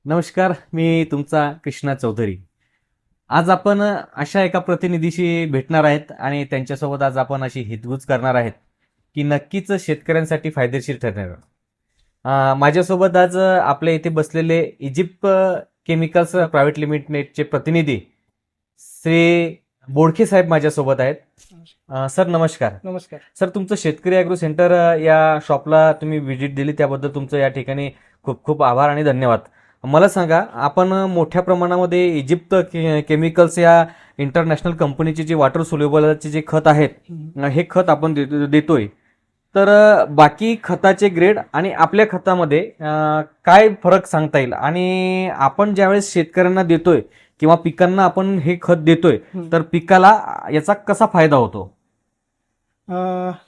नमस्कार, मी तुमचा कृष्णा चौधरी. आज आपण अशा एका प्रतिनिधीशी भेटणार आहेत आणि त्यांच्यासोबत आज आपण अशी हितगुज करणार आहेत की नक्कीच शेतकऱ्यांसाठी फायदेशीर ठरणार. माझ्यासोबत आज आपल्या इथे बसलेले इजिप्त केमिकल्स प्रायव्हेट लिमिटेडचे प्रतिनिधी श्री बोडखे साहेब माझ्यासोबत आहेत. सर नमस्कार. नमस्कार. सर, तुमचं शेतकरी ॲग्रो सेंटर या शॉपला तुम्ही व्हिजिट दिली त्याबद्दल तुमचं या ठिकाणी खूप खूप आभार आणि धन्यवाद. मला सांगा, आपण मोठ्या प्रमाणामध्ये इजिप्त केमिकल्स या इंटरनॅशनल कंपनीचे जे वॉटर सोल्युबलचे जे खत आहेत, हे खत आपण देतोय. तर बाकी खताचे ग्रेड आणि आपल्या खतामध्ये काय फरक सांगता येईल, आणि आपण ज्यावेळेस शेतकऱ्यांना देतोय किंवा पिकांना आपण हे खत देतोय तर पिकाला याचा कसा फायदा होतो?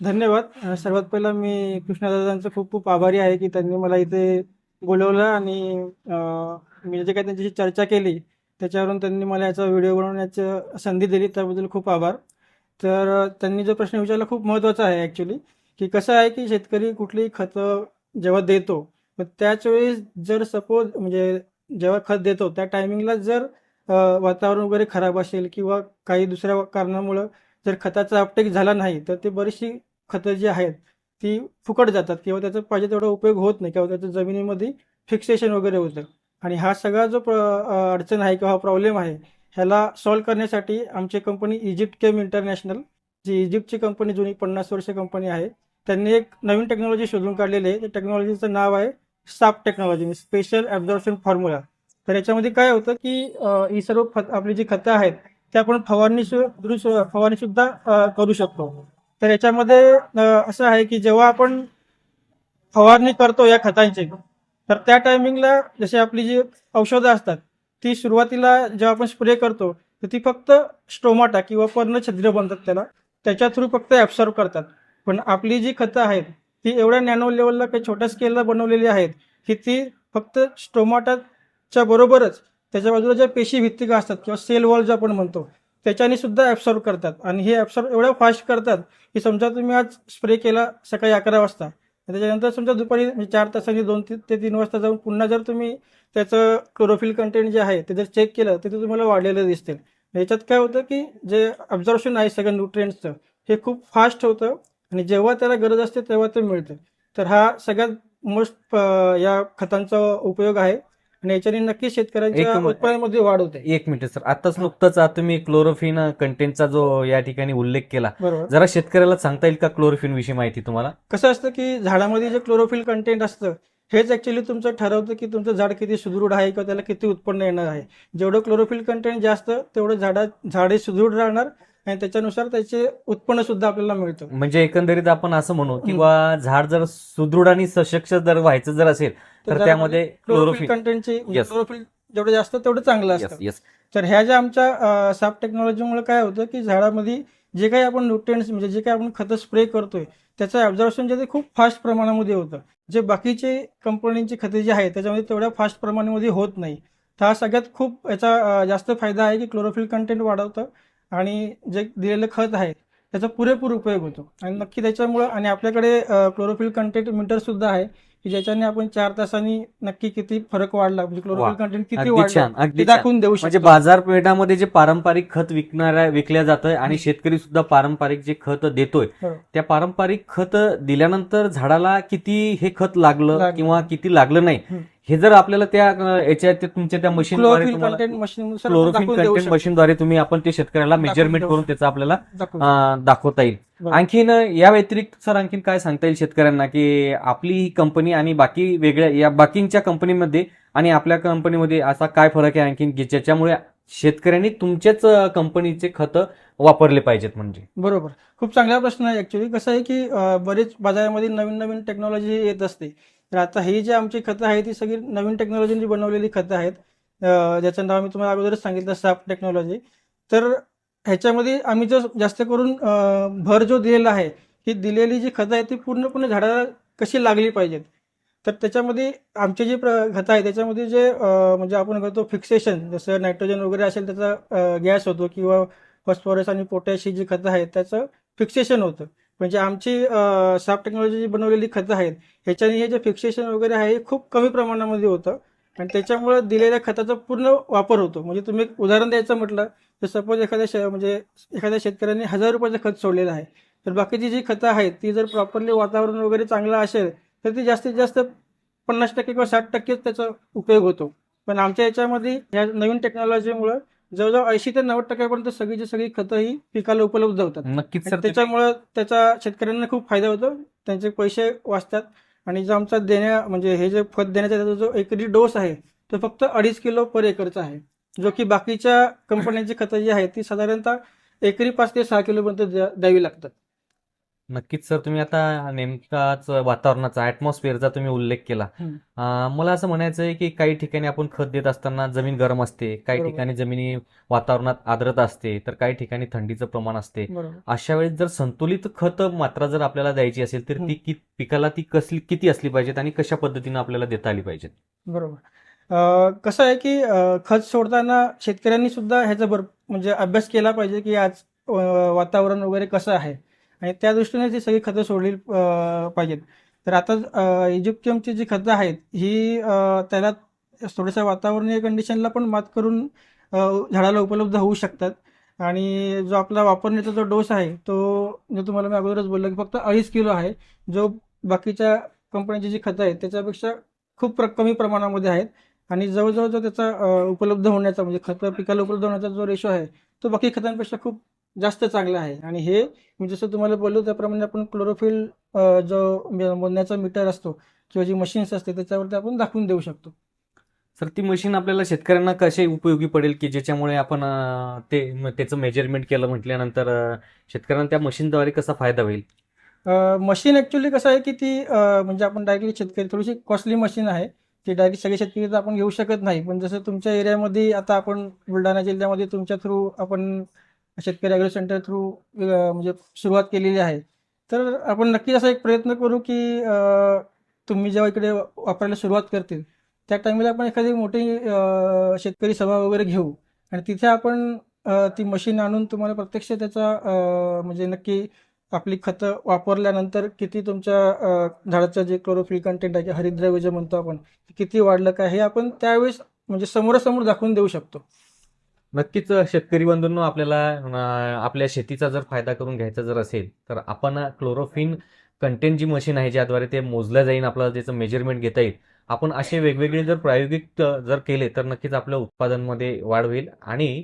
धन्यवाद. सर्वात पहिला मी कृष्णादादांचा खूप खूप आभारी आहे की त्यांनी मला इथे बोलवलं आणि मी जे काही त्यांच्याशी चर्चा केली त्याच्यावरून त्यांनी मला याचा व्हिडिओ बनवण्याची संधी दिली, त्याबद्दल खूप आभार. तर त्यांनी जो प्रश्न विचारला खूप महत्त्वाचा आहे ॲक्च्युली, की कसं आहे की शेतकरी कुठलीही खतं जेव्हा देतो, तर त्याच वेळेस जर सपोज म्हणजे जेव्हा खत देतो त्या टायमिंगला जर वातावरण वगैरे खराब असेल किंवा काही दुसऱ्या कारणामुळं जर खताचा अपटेक झाला नाही तर ती बरीचशी खतं जी आहेत ती फुकट जातात किंवा त्याचा पाहिजे तेवढा उपयोग होत नाही किंवा त्याचं जमिनीमध्ये फिक्सेशन वगैरे होतं. आणि हा सगळा जो अडचण आहे किंवा हा प्रॉब्लेम आहे ह्याला सॉल्व्ह करण्यासाठी आमची कंपनी इजिप्त केम इंटरनॅशनल, जी इजिप्तची कंपनी जुनी 50 वर्ष कंपनी आहे, त्यांनी एक नवीन टेक्नॉलॉजी शोधून काढलेली आहे. त्या टेक्नॉलॉजीचं नाव आहे साप टेक्नॉलॉजी, स्पेशल ॲब्झॉर्प्शन फॉर्म्युला. तर याच्यामध्ये काय होतं की ही सर्व आपली जी खतं आहेत ते आपण फवारणी सुद्धा करू शकतो. तर याच्यामध्ये असं आहे की जेव्हा आपण फवारणी करतो या खतांची, तर त्या टायमिंगला जशी आपली जी औषधं असतात ती सुरुवातीला जेव्हा आपण स्प्रे करतो तर ती फक्त स्टोमाटा किंवा पर्णछिद्र बनतात त्याच्या थ्रू फक्त ॲब्सॉर्ब करतात. पण आपली जी खतं आहेत ती एवढ्या नॅनो लेवलला काही छोट्या स्केलला बनवलेली आहेत की ती फक्त स्टोमाटाच्या बरोबरच त्याच्या बाजूला ज्या पेशीभित्तिका असतात किंवा सेल वॉल जो आपण म्हणतो त्याच्याने सुद्धा ॲब्सॉर्ब करतात. आणि हे ॲब्सॉर्ब एवढ्या फास्ट करतात की समजा तुम्ही आज स्प्रे केला सकाळी 11 वाजता, त्याच्यानंतर समजा दुपारी 4 तासांनी 2 ते 3 वाजता जाऊन पुन्हा जर तुम्ही त्याचं क्लोरोफिल कंटेंट जे आहे ते जर चेक केलं तर ते तुम्हाला वाढलेलं दिसतील. याच्यात काय होतं की जे अब्झॉर्प्शन आहे सगळ्या न्यूट्रिएंट्सचं हे खूप फास्ट होतं आणि जेव्हा त्याला गरज असते तेव्हा ते मिळतं. तर हा सगळ्यात मोस्ट या खतांचा उपयोग आहे आणि याच्याने नक्कीच एक शेतकऱ्यांच्या उत्पन्नामध्ये वाढ होते. एक मिनिट सर, आताच हां, नुकतंच तुम्ही क्लोरोफिन कंटेंटचा जो या ठिकाणी उल्लेख केला, बरोबर. जरा शेतकऱ्याला सांगता येईल का क्लोरोफिन विषयी माहिती तुम्हाला? कसं असतं की झाडामध्ये जे क्लोरोफिल कंटेंट असतं हेच ॲक्च्युली तुमचं ठरवतं की तुमचं झाड किती सुदृढ आहे किंवा त्याला किती उत्पन्न येणार आहे. जेवढं क्लोरोफिल कंटेंट जास्त तेवढं झाडे सुदृढ राहणार आणि त्याच्यानुसार त्याचे उत्पन्न सुद्धा आपल्याला मिळतं. म्हणजे एकंदरीत आपण असं म्हणू हं. किंवा झाड जर सुदृढ आणि सशक्त जर व्हायचं जर असेल तर तर झाडामध्ये त्यामध्ये क्लोरोफिल क्लोरोफिन. कंटेंटची म्हणजे येस, क्लोरोफिल जेवढं जास्त तेवढं चांगलं येस, असतं. येस. तर ह्या ज्या आमच्या साप टेक्नॉलॉजीमुळे काय होतं की झाडामध्ये जे काही आपण न्यूट्रिएंट्स म्हणजे जे काही आपण खतं स्प्रे करतोय त्याचं ॲब्झॉर्प्शन जे ते खूप फास्ट प्रमाणामध्ये होतं. जे बाकीचे कंपनीची खते जी आहेत त्याच्यामध्ये तेवढ्या फास्ट प्रमाणामध्ये होत नाही. तर हा सगळ्यात खूप याचा जास्त फायदा आहे की क्लोरोफिल कंटेंट वाढवतं आणि जे दिलेलं खत आहे त्याचा पुरेपूर उपयोग होतो. आणि नक्की त्याच्यामुळं आणि आपल्याकडे क्लोरोफिल कंटेंट मीटरसुद्धा आहे की ज्याच्याने आपण 4 तासांनी नक्की किती फरक वाढला म्हणजे वा, क्लोरोफिल कंटेंट किती अगदी वाढलं छान, ते अगदी छान. दाखवून देऊ म्हणजे शकतो. बाजारपेठामध्ये जे पारंपरिक खत विकल्या जातंय आणि हं, शेतकरी सुद्धा पारंपरिक जे खत देतोय, बरोबर. त्या पारंपरिक खत दिल्यानंतर झाडाला किती हे खत लागलं लागलं. किंवा किती लागलं नाही, हं. हे जर आपल्याला त्या तुमच्या त्या मशीनद्वारे क्लोरोफिल तुम्हाला कंटेंट मशीननुसार आपण क्लोरोफिन दाखवून देऊ कंटेंट शकतो. मशीनद्वारे तुम्ही आपण ते शेतकऱ्याला दाखवून मेजरमेंट देऊ करून शकतो. त्याचं आपल्याला दाखवू शकतो. दाखवता येईल. बरोबर. आणखीन या व्यतिरिक्त सर आणखीन काय सांगता येईल शेतकऱ्यांना की आपली कंपनी आणि बाकी वेगळ्या या बाकींच्या कंपनीमध्ये आणि आपल्या कंपनीमध्ये असा काय फरक आहे आणखीन की ज्याच्यामुळे शेतकऱ्यांनी तुमच्याच कंपनीचे खतं वापरले पाहिजेत म्हणजे? बरोबर. खूप चांगला प्रश्न आहे ॲक्च्युली. कसं आहे की बरेच बाजारामध्ये नवीन-नवीन टेक्नॉलॉजी येत असते. तर आता ही जी आमची खतं आहेत ती सगळी नवीन टेक्नॉलॉजीची बनवलेली खतं आहेत. ज्याचं नाव मी तुम्हाला अगोदरच सांगितलं साप टेक्नॉलॉजी. तर ह्याच्यामध्ये आम्ही जो जास्त करून भर जो दिलेला आहे, ही दिलेली जी खतं आहेत ती पूर्णपणे झाडाला कशी लागली पाहिजेत. तर त्याच्यामध्ये आमची जी खतं आहे त्याच्यामध्ये जे म्हणजे आपण करतो फिक्सेशन जसं नायट्रोजन वगैरे असेल त्याचा गॅस होतो किंवा फॉस्फरस आणि पोटॅश ही जी खतं आहेत त्याचं फिक्सेशन होतं. म्हणजे आमची साप टेक्नॉलॉजी जी बनवलेली खतं आहेत ह्याच्याने हे जे फिक्सेशन वगैरे आहे हे खूप कमी प्रमाणामध्ये होतं आणि त्याच्यामुळे दिलेल्या खताचा पूर्ण वापर होतो. म्हणजे तुम्ही एक उदाहरण द्यायचं म्हटलं तर सपोज म्हणजे एखाद्या शेतकऱ्याने 1000 रुपयाचं खत सोडलेलं आहे, तर बाकीची जी खतं आहेत ती जर प्रॉपरली वातावरण वगैरे चांगलं असेल तर ती जास्तीत जास्त 50% किंवा 60%च त्याचा उपयोग होतो. पण आमच्या याच्यामध्ये ह्या नवीन टेक्नॉलॉजीमुळं जवळजवळ 80 ते 90% सगळीची सगळी खतं ही पिकाला उपलब्ध होतात. नक्कीच आणि सर, तुम्ही त्याच्यामुळं त्याचा शेतकऱ्यांना खूप फायदा होतो. त्यांचे पैसे वाचतात आणि जो आमचा म्हणजे हे जे खत देण्याचा त्याचा जो एकरी डोस आहे तो फक्त 2.5 किलो पर एकरचा आहे. जो की बाकीच्या कंपन्यांची खतं जी आहेत ती साधारणतः एकरी 5 ते 6 किलोपर्यंत द्यावी लागतात. नक्कीच सर, तुम्ही आता नेमकाच वातावरणाचा ॲटमॉस्फिअरचा तुम्ही उल्लेख केला. हं, मला असं म्हणायचं आहे की काही ठिकाणी आपण खत देत असताना जमीन गरम असते, काही बरोबर, ठिकाणी जमिनी वातावरणात आर्द्रता असते, तर काही ठिकाणी थंडीचं प्रमाण असते. बरोबर. अशा वेळेस जर संतुलित खत मात्रा जर आपल्याला द्यायची असेल तर हं, ती पिकाला ती किती असली पाहिजेत आणि कशा पद्धतीनं आपल्याला देता आली पाहिजेत? बरोबर. कसं आहे की खत सोडताना शेतकऱ्यांनी सुद्धा ह्याचा म्हणजे अभ्यास केला पाहिजे की आज वातावरण वगैरे कसं आहे आणि त्या दृष्टीने ती सगळी खतं सोडली पाहिजेत. तर आता इजिप्शियमची जी खतं आहेत ही त्याला थोड्याशा वातावरणीय कंडिशनला पण मात करून अ, झाडाला उपलब्ध होऊ शकतात. आणि जो आपला वापरण्याचा जो डोस आहे तो जो तुम्हाला मी अगोदरच बोललो की फक्त 2.5 किलो आहे. जो बाकीच्या कंपन्यांची जी खतं आहेत त्याच्यापेक्षा खूप कमी प्रमाणामध्ये आहेत. आणि जवळजवळ जो त्याचा उपलब्ध होण्याचा म्हणजे खतं पिकाला उपलब्ध होण्याचा जो रेशो आहे तो बाकी खतांपेक्षा खूप जास्त चांगला आहे. आणि हे मी जसं तुम्हाला बोललो त्याप्रमाणे आपण क्लोरोफिल जो मोजण्याचा मीटर असतो किंवा जी मशीन्स असते त्याच्यावरती आपण दाखवून देऊ शकतो. सर, ती मशीन आपल्याला शेतकऱ्यांना कशी उपयोगी पडेल की ज्याच्यामुळे आपण त्याचं मेजरमेंट केलं म्हटल्यानंतर शेतकऱ्यांना त्या मशीनद्वारे कसा फायदा होईल? मशीन ॲक्च्युली कसं आहे की ती म्हणजे आपण डायरेक्टली शेतकरी थोडीशी कॉस्टली मशीन आहे. ती डायरेक्ट सगळे शेतकरी तर आपण घेऊ शकत नाही. पण जसं तुमच्या एरियामध्ये आता आपण बुलढाणा जिल्ह्यामध्ये तुमच्या थ्रू आपण शेतकरी ॲग्रो सेंटर थ्रू म्हणजे सुरुवात केलेली आहे. तर आपण नक्कीच असा एक प्रयत्न करू की तुम्ही जेव्हा इकडे वापरायला सुरुवात करतील त्या टाईमला आपण एखादी मोठी शेतकरी सभा वगैरे घेऊ आणि तिथे आपण ती मशीन आणून तुम्हाला प्रत्यक्ष त्याचा म्हणजे नक्की आपली खतं वापरल्यानंतर किती तुमच्या झाडाचं जे क्लोरोफिल कंटेंट आहे, हरितद्रव्य जे म्हणतो आपण, किती वाढलं काय हे आपण त्यावेळेस म्हणजे समोरासमोर दाखवून देऊ शकतो. नक्कीच शेतकरी बंधूंनो, आपल्याला आपल्या शेतीचा जर फायदा करून घ्यायचा जर असेल तर आपण क्लोरोफिन कंटेंट जी मशीन आहे ज्याद्वारे ते मोजलं जाईल, आपल्याला त्याचं मेजरमेंट घेता येईल. आपण असे वेगवेगळे जर प्रायोगिक जर केले तर नक्कीच आपल्या उत्पादनमध्ये वाढ होईल. आणि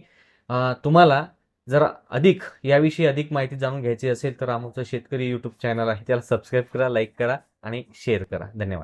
तुम्हाला जर याविषयी अधिक माहिती जाणून घ्यायची असेल तर आमचं शेतकरी यूट्यूब चॅनल आहे त्याला सबस्क्राईब करा, लाईक करा आणि शेअर करा. धन्यवाद.